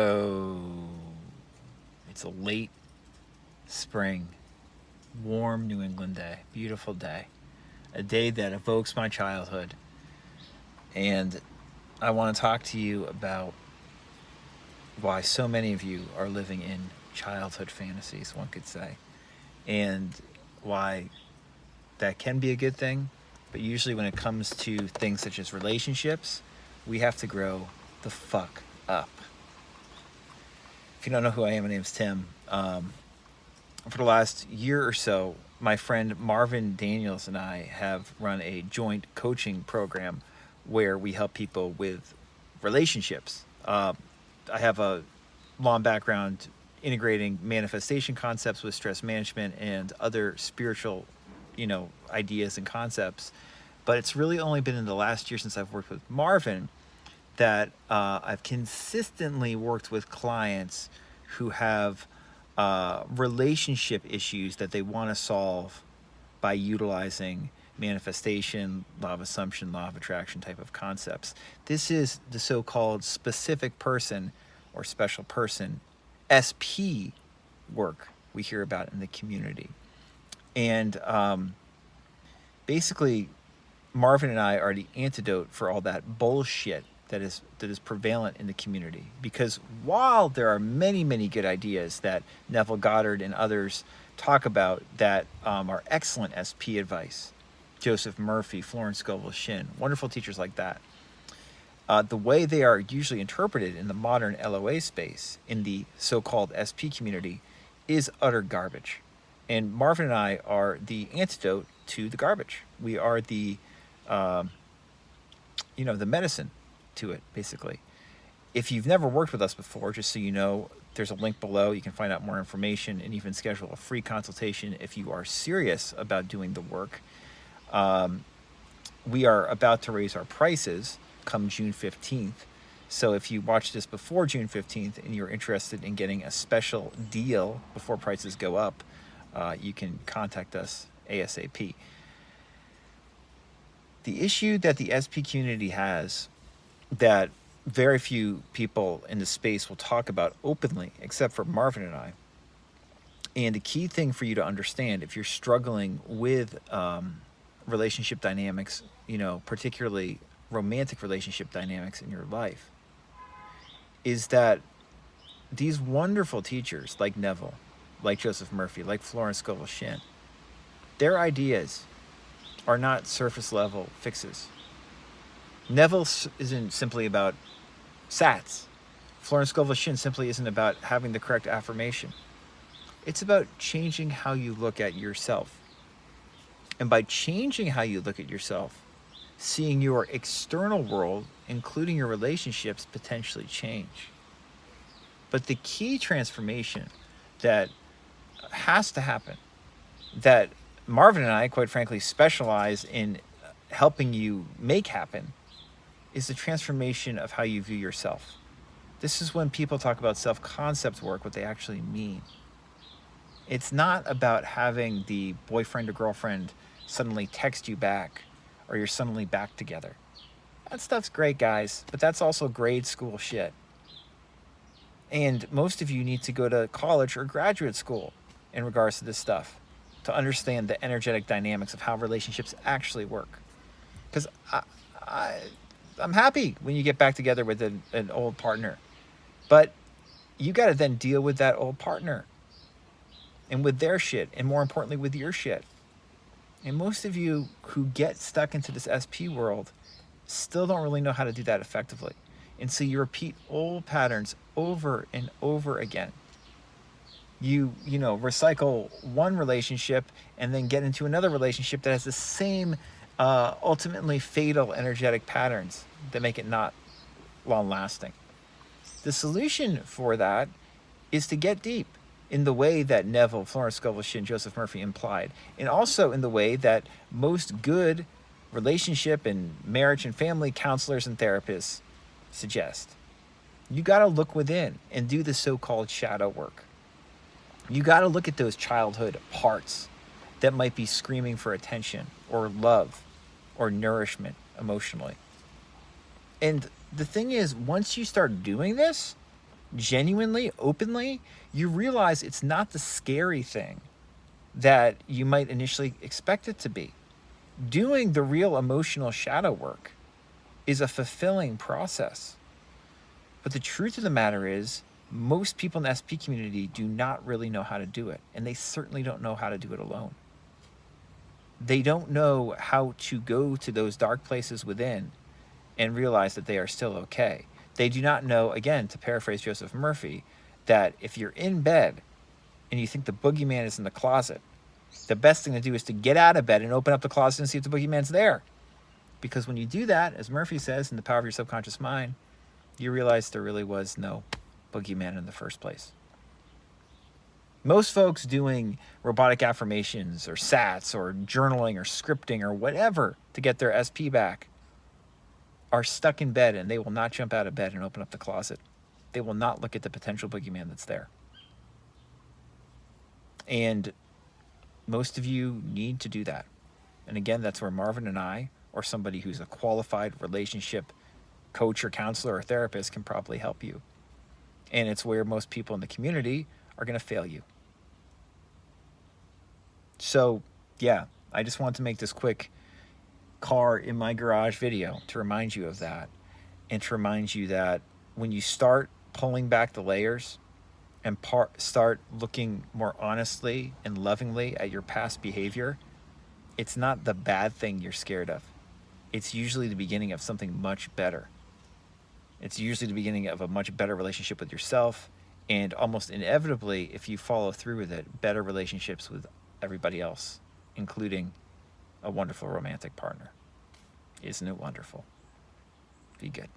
Oh, it's a late spring, warm New England day, beautiful day, a day that evokes my childhood. And I want to talk to you about why so many of you are living in childhood fantasies, one could say, and why that can be a good thing. But usually, when it comes to things such as relationships, we have to grow the fuck up. If you don't know who I am, my name's Tim. For the last year or so, my friend Marvin Daniels and I have run a joint coaching program where we help people with relationships. I have a long background integrating manifestation concepts with stress management and other spiritual, ideas and concepts. But it's really only been in the last year since I've worked with Marvin that I've consistently worked with clients who have relationship issues that they want to solve by utilizing manifestation, law of assumption, law of attraction type of concepts. This is the so-called specific person or special person SP work we hear about in the community. And basically, Marvin and I are the antidote for all that bullshit that is prevalent in the community. Because while there are many good ideas that Neville Goddard and others talk about that are excellent SP advice, Joseph Murphy, Florence Scovel Shinn, wonderful teachers like that, the way they are usually interpreted in the modern LOA space, in the so-called SP community, is utter garbage. And Marvin and I are the antidote to the garbage. We are the the medicine to it, basically. If you've never worked with us before, just so you know, there's a link below. You can find out more information and even schedule a free consultation if you are serious about doing the work. We are about to raise our prices come June 15th. So if you watch this before June 15th and you're interested in getting a special deal before prices go up, you can contact us ASAP. The issue that the SP community has that very few people in the space will talk about openly, except for Marvin and I. And the key thing for you to understand if you're struggling with relationship dynamics, particularly romantic relationship dynamics in your life, is that these wonderful teachers like Neville, like Joseph Murphy, like Florence Scovel Shinn, their ideas are not surface level fixes. Neville isn't simply about SATs. Florence Scovel Shinn simply isn't about having the correct affirmation. It's about changing how you look at yourself. And by changing how you look at yourself, seeing your external world, including your relationships, potentially change. But the key transformation that has to happen, that Marvin and I, quite frankly, specialize in helping you make happen, is the transformation of how you view yourself. This is when people talk about self-concept work, what they actually mean. It's not about having the boyfriend or girlfriend suddenly text you back or you're suddenly back together. That stuff's great, guys, but that's also grade school shit. And most of you need to go to college or graduate school in regards to this stuff to understand the energetic dynamics of how relationships actually work. Because I'm happy when you get back together with an old partner. But you got to then deal with that old partner and with their shit, and more importantly, with your shit. And most of you who get stuck into this SP world still don't really know how to do that effectively. And so you repeat old patterns over and over again. You recycle one relationship and then get into another relationship that has the same ultimately fatal energetic patterns that make it not long lasting. The solution for that is to get deep in the way that Neville, Florence Scovel Shinn, Joseph Murphy implied, and also in the way that most good relationship and marriage and family counselors and therapists suggest. You got to look within and do the so-called shadow work. You got to look at those childhood parts that might be screaming for attention or love or nourishment emotionally. And the thing is, once you start doing this, genuinely, openly, you realize it's not the scary thing that you might initially expect it to be. Doing the real emotional shadow work is a fulfilling process. But the truth of the matter is, most people in the SP community do not really know how to do it, and they certainly don't know how to do it alone. They don't know how to go to those dark places within and realize that they are still okay. They do not know, again, to paraphrase Joseph Murphy, that if you're in bed and you think the boogeyman is in the closet, the best thing to do is to get out of bed and open up the closet and see if the boogeyman's there. Because when you do that, as Murphy says in The Power of Your Subconscious Mind, you realize there really was no boogeyman in the first place. Most folks doing robotic affirmations or SATs or journaling or scripting or whatever to get their SP back are stuck in bed, and they will not jump out of bed and open up the closet. They will not look at the potential boogeyman that's there. And most of you need to do that. And again, that's where Marvin and I, or somebody who's a qualified relationship coach or counselor or therapist, can probably help you. And it's where most people in the community are going to fail you. So, yeah, I just want to make this quick car in my garage video to remind you of that, and to remind you that when you start pulling back the layers and start looking more honestly and lovingly at your past behavior, it's not the bad thing you're scared of. It's usually the beginning of something much better. It's usually the beginning of a much better relationship with yourself, and almost inevitably, if you follow through with it, better relationships with everybody else, including a wonderful romantic partner. Isn't it wonderful? Be good.